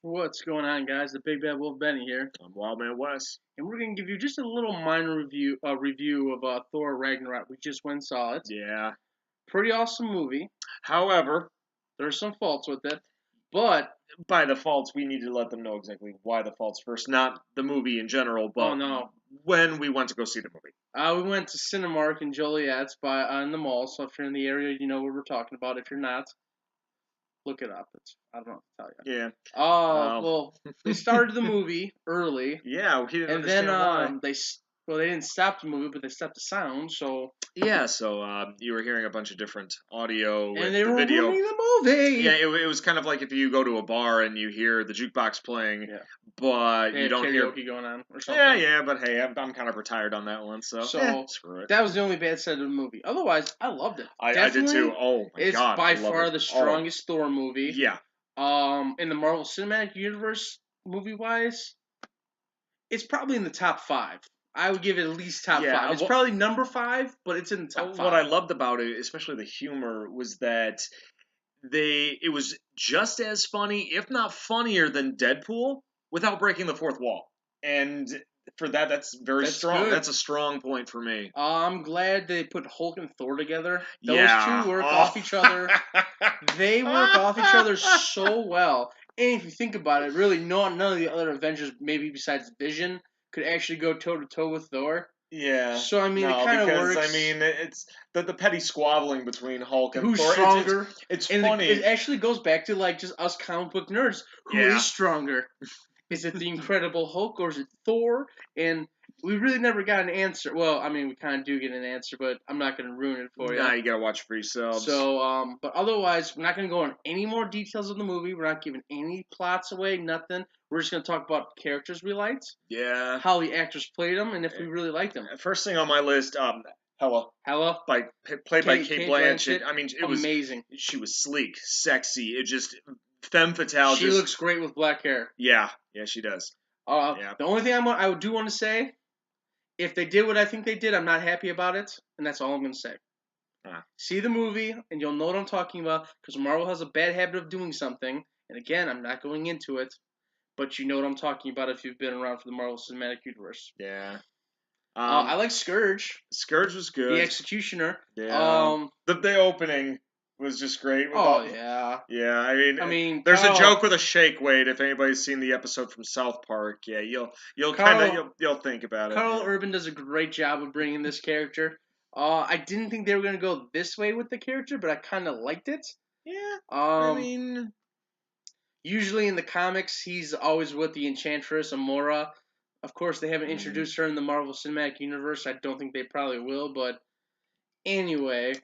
What's going on, guys? The Big Bad Wolf Benny here, I'm Wildman Wes. and we're gonna give you just a little minor review of Thor Ragnarok. We just went and saw it. Yeah. Pretty awesome movie. However, There's some faults with it, but by the faults, we need to let them know exactly why the faults first. Not the movie in general, oh but no, when we went to go see the movie. we went to Cinemark in Joliet in the mall. So if you're in the area, you know what we're talking about. If you're not, look it up. I don't know what to tell you. Yeah. Well, they started the movie early, Yeah, we didn't and then understand why. they didn't stop the movie, but they stopped the sound. So Yeah, so you were hearing a bunch of different audio and with they the were video. ruining the movie. Yeah, it was kind of like if you go to a bar and you hear the jukebox playing, Yeah. but They you had don't hear. karaoke going on or something. Yeah, but hey, I'm kind of retired on that one, so screw it. That was the only bad side of the movie. Otherwise, I loved it. I did too. Oh my It's god, by I love far it. the strongest Thor movie. Yeah. In the Marvel Cinematic Universe, movie wise, it's probably in the top 5. I would give it at least top 5. It's probably number 5, but it's in the top 5. What I loved about it, especially the humor, was that it was just as funny, if not funnier, than Deadpool without breaking the fourth wall. And for that, that's strong. Good. That's a strong point for me. I'm glad they put Hulk and Thor together. Those Yeah. two work off each other. They work off each other so well. And if you think about it, really, none of the other Avengers, maybe besides Vision, could actually go toe to toe with Thor. Yeah. So I mean, no, it kind of because works. I mean, it's the petty squabbling between Hulk and Who's Thor. stronger? It's and funny. It actually goes back to like just us comic book nerds. Who is Yeah. stronger? Is it the Incredible Hulk or is it Thor? And we really never got an answer. Well, I mean, we kind of do get an answer, but I'm not going to ruin it for you. Nah, you gotta watch for yourselves. So, but otherwise, we're not going to go on any more details of the movie. We're not giving any plots away, nothing. We're just going to talk about characters we liked, Yeah. how the actors played them, and if we really liked them. First thing on my list, Hella, played by Kate Blanchett. I mean, it was amazing. She was sleek, sexy. It just femme fatale. She looks great with black hair. Yeah, she does. The only thing I do want to say, if they did what I think they did, I'm not happy about it, and that's all I'm going to say. See the movie, and you'll know what I'm talking about, because Marvel has a bad habit of doing something, and again, I'm not going into it, but you know what I'm talking about if you've been around for the Marvel Cinematic Universe. Yeah. I like Scourge. Scourge was good. The Executioner. Yeah. The opening was just great. Yeah. Yeah, I mean, there's a joke with a shake weight. If anybody's seen the episode from South Park, yeah, you'll think about it. Carl Urban does a great job of bringing this character. I didn't think they were gonna go this way with the character, but I kind of liked it. Yeah. I mean, usually in the comics, he's always with the Enchantress Amora. Of course, they haven't introduced her in the Marvel Cinematic Universe. I don't think they probably will, but anyway.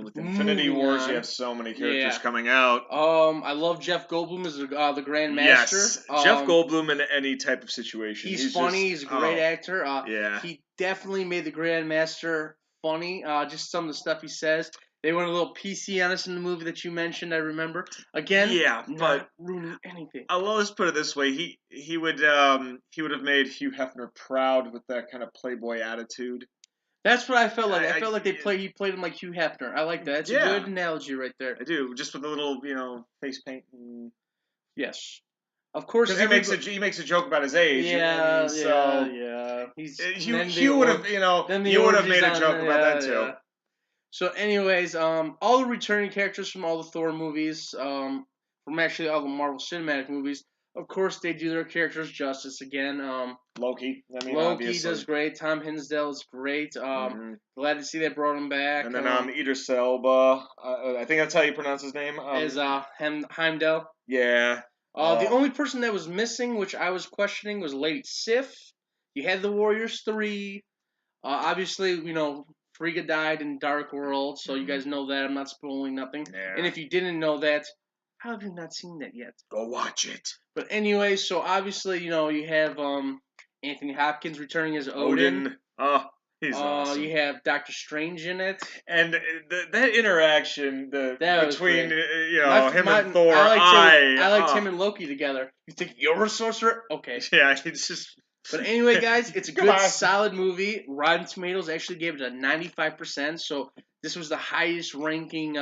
With Infinity Wars, you have so many characters coming out. I love Jeff Goldblum as the Grand Master. Yes, Jeff Goldblum in any type of situation. He's funny. He's a great actor. Yeah. He definitely made the Grand Master funny. Just some of the stuff he says. They went a little PC on us in the movie that you mentioned. I remember. Again, not ruining anything. Let's put it this way: he would have made Hugh Hefner proud with that kind of playboy attitude. That's what I felt like. I felt like he played him like Hugh Hefner. I like that. It's a good analogy right there. I do, just with a little face paint. Yes. Of course, because he makes a joke about his age. Yeah. Hugh would have, you would have made a joke about that too. Yeah. So, anyways, all the returning characters from all the Thor movies, from actually all the Marvel Cinematic movies, of course, they do their characters justice again. Loki. Loki obviously does great. Tom Hiddleston is great. Glad to see they brought him back. And then Idris Elba. I think that's how you pronounce his name. Is Heimdall. Yeah. The only person that was missing, which I was questioning, was Lady Sif. You had the Warriors 3. Obviously, Frigga died in Dark World, so you guys know that. I'm not spoiling nothing. Yeah. And if you didn't know that, how have you not seen that yet? Go watch it. But anyway, so obviously, you have Anthony Hopkins returning as Odin. Oh, he's awesome. You have Doctor Strange in it. And that interaction between him and Thor, I liked him and Loki together. You think you're a sorcerer? Okay. Yeah, it's just... But anyway, guys, it's a good, solid movie. Rotten Tomatoes actually gave it a 95%, so this was the highest ranking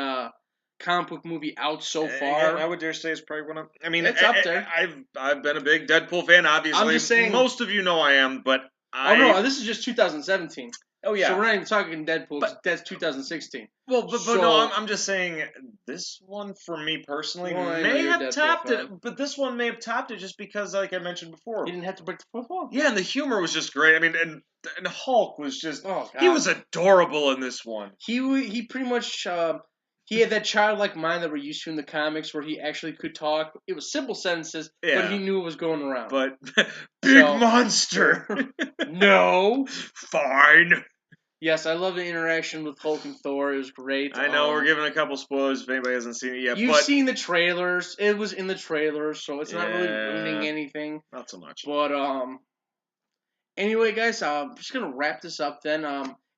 comic book movie out so Yeah, far. I would dare say it's probably one of. I mean, It's up there. I've been a big Deadpool fan. Obviously, I'm just saying. Most of you know I am, but Oh no, this is just 2017. Oh yeah. So we're not even talking Deadpool. But that's 2016. Well, but no, I'm just saying this one for me personally may have topped it, but this one may have topped it just because, like I mentioned before, he didn't have to break the fourth wall. Yeah, and the humor was just great. I mean, and Hulk was just he was adorable in this one. He pretty much he had that childlike mind that we're used to in the comics, where he actually could talk. It was simple sentences, but he knew what was going around. But big monster. No. Fine. Yes, I love the interaction with Hulk and Thor. It was great. I know we're giving a couple spoilers if anybody hasn't seen it yet. You've seen the trailers. It was in the trailers, so it's not really ruining anything. Not so much. But anyway, guys, I'm just gonna wrap this up then.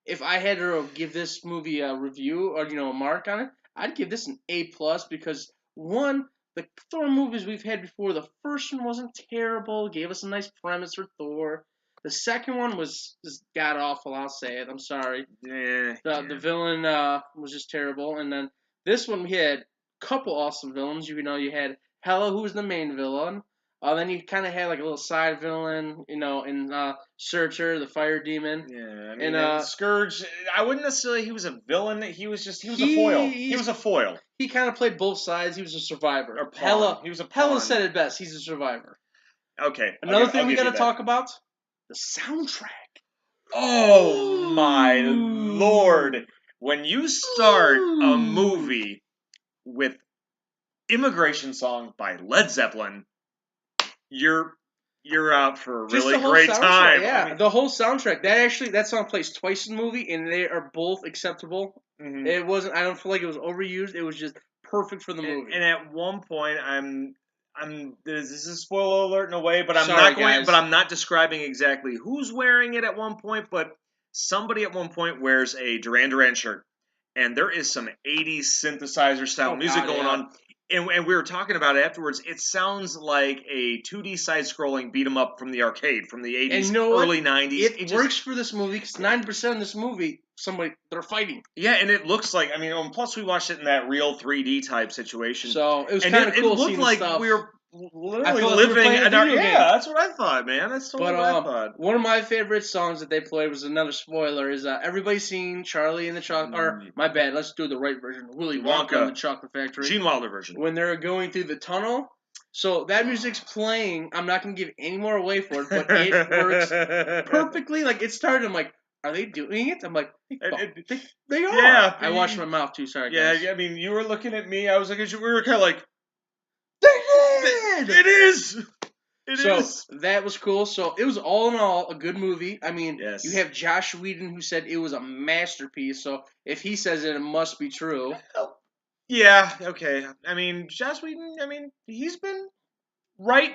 If I had to give this movie a review or a mark on it, I'd give this an A+ because one, the Thor movies we've had before, the first one wasn't terrible, gave us a nice premise for Thor. The second one was just god awful. I'll say it. I'm sorry. Yeah. The villain was just terrible, and then this one we had a couple awesome villains. You had Hela, who was the main villain. Then you kind of had like a little side villain, in Searcher, the fire demon. Yeah, I mean, and Scourge. I wouldn't necessarily. He was a villain. He was a foil. He was a foil. He kind of played both sides. He was a survivor. Or pawn. He was a pawn. Hela said it best. He's a survivor. Okay. Another thing we got to talk about: the soundtrack. Oh my lord! When you start a movie with "Immigration Song" by Led Zeppelin, you're out for a really great time. Yeah, I mean, the whole soundtrack. That song plays twice in the movie, and they are both acceptable. Mm-hmm. It wasn't. I don't feel like it was overused. It was just perfect for the movie. And at one point, this is a spoiler alert in a way, but I'm not describing exactly who's wearing it at one point, but somebody at one point wears a Duran Duran shirt, and there is some 80s synthesizer style music going on. And we were talking about it afterwards. It sounds like a 2D side-scrolling beat 'em up from the arcade from the 80s, early 90s. It works for this movie because 90% of this movie, they're fighting. Yeah, and it looks like, plus we watched it in that real 3D type situation. So it was kind of cool. It looked like stuff. we were literally living in our game. Yeah, that's what I thought, man. That's totally what I thought. One of my favorite songs that they played was another spoiler. Is everybody's seen Charlie in the Chocolate? Or my bad, let's do the right version. Willy Wonka in the Chocolate Factory. Gene Wilder version. When they're going through the tunnel. So that music's playing. I'm not gonna give any more away for it, but it works perfectly. Like it started. I'm like, are they doing it? I'm like, they are. Yeah, I washed my mouth too. Sorry, guys. Yeah. I mean, you were looking at me. I was looking at you. We were kind of like. They did! It is! That was cool. So it was all in all a good movie. I mean, yes. You have Josh Whedon who said it was a masterpiece. So if he says it, it must be true. Yeah, okay. I mean, Josh Whedon, he's been right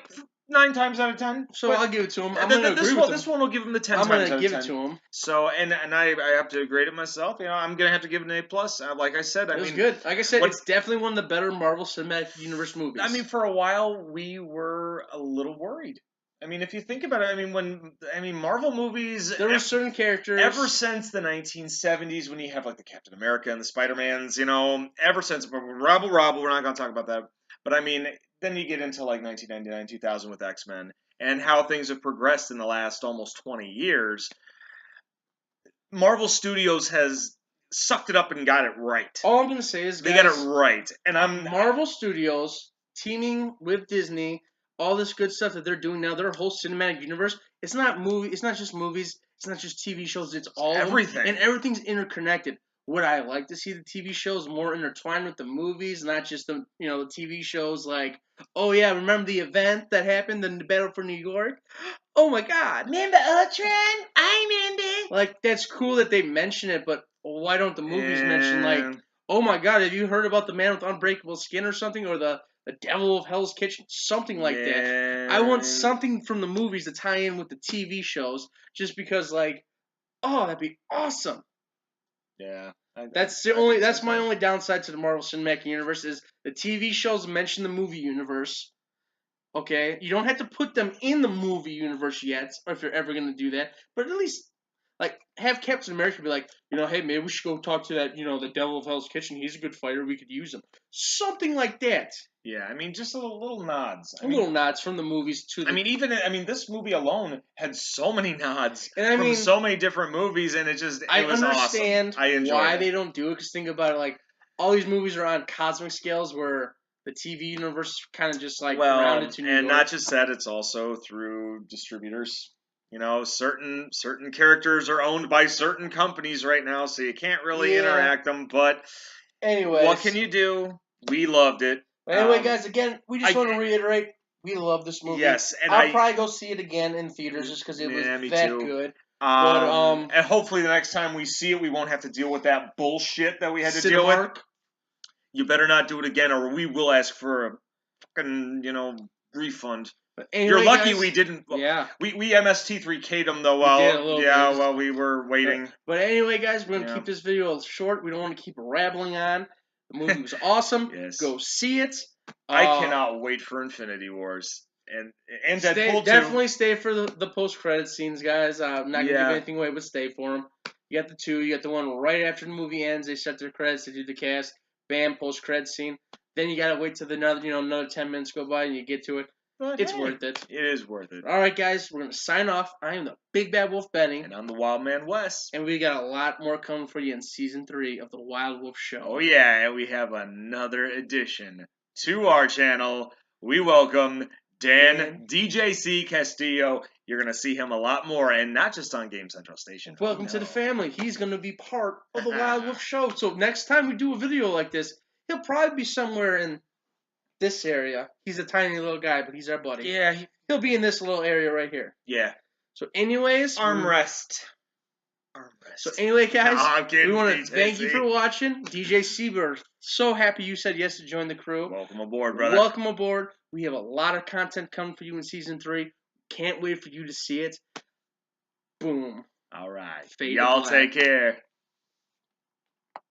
9 times out of 10. So I'll give it to him. I'm going to agree with him. This one will give him the 10 times out of 10. I'm going to give it to him. So, and I have to grade it myself. I'm going to have to give it an A+. Like I said, it was good. Like I said, it's definitely one of the better Marvel Cinematic Universe movies. I mean, for a while, we were a little worried. I mean, if you think about it, Marvel movies... There were certain characters... Ever since the 1970s, when you have, like, the Captain America and the Spider-Mans, ever since... Rabble, we're not going to talk about that. But, then you get into, like, 1999, 2000 with X-Men, and how things have progressed in the last almost 20 years. Marvel Studios has sucked it up and got it right. All I'm going to say is, guys, they got it right. And Marvel Studios, teaming with Disney... All this good stuff that they're doing now, their whole cinematic universe, it's not just movies, it's not just TV shows, it's all everything. And everything's interconnected. Would I like to see the TV shows more intertwined with the movies, not just the the TV shows like, oh yeah, remember the event that happened in the Battle for New York? Oh my god. Remember Ultron? I remember. Like, that's cool that they mention it, but why don't the movies mention, like, oh my god, have you heard about the man with unbreakable skin or something, or the Devil of Hell's Kitchen, something like that. I want something from the movies to tie in with the TV shows, just because, like, oh, that'd be awesome. Yeah, that's my only downside to the Marvel Cinematic Universe is the TV shows mention the movie universe. Okay, you don't have to put them in the movie universe yet, or if you're ever gonna do that, but at least Like, have Captain America be like, hey, maybe we should go talk to that, the Devil of Hell's Kitchen. He's a good fighter. We could use him. Something like that. Yeah, I mean, just little nods. Little nods from the movies to the... this movie alone had so many nods and from so many different movies, and it was understand awesome. I enjoyed why they don't do it, because think about it, like, all these movies are on cosmic scales where the TV universe is kind of just, like, grounded to New York. And not just that, it's also through distributors. Certain characters are owned by certain companies right now, so you can't really interact them. But anyways, what can you do? We loved it. Anyway, guys, again, we just want to reiterate, we love this movie. Yes, and I'll probably go see it again in theaters just because it was that good. And hopefully the next time we see it, we won't have to deal with that bullshit that we had to deal with. You better not do it again, or we will ask for a fucking, refund. Anyway, you're lucky, guys, we didn't. Yeah. We MST3K'd them though while we were waiting. But anyway, guys, we're gonna keep this video short. We don't want to keep rambling on. The movie was awesome. Yes. Go see it. I cannot wait for Infinity Wars and Deadpool 2. Definitely stay for the post-credit scenes, guys. I'm not gonna give anything away, but stay for them. You got the 2. You got the one right after the movie ends. They set their credits. They do the cast. Bam, post-credit scene. Then you gotta wait till another 10 minutes go by and you get to it. But it's worth it. It is worth it. All right, guys, we're gonna sign off. I am the Big Bad Wolf Benny, and I'm the Wild Man Wes, and we got a lot more coming for you in season 3 of the Wild Wolf Show. Oh yeah, and we have another addition to our channel. We welcome Dan DJC Castillo. You're gonna see him a lot more, and not just on Game Central Station. Welcome to the family. He's gonna be part of the Wild Wolf Show. So next time we do a video like this, he'll probably be somewhere in this area. He's a tiny little guy, but he's our buddy. Yeah. He'll be in this little area right here. Yeah. So anyways... Armrest. So anyway, guys, we want to thank you for watching. DJ Seaber, so happy you said yes to join the crew. Welcome aboard, brother. Welcome aboard. We have a lot of content coming for you in Season 3. Can't wait for you to see it. Boom. All right. Y'all take care.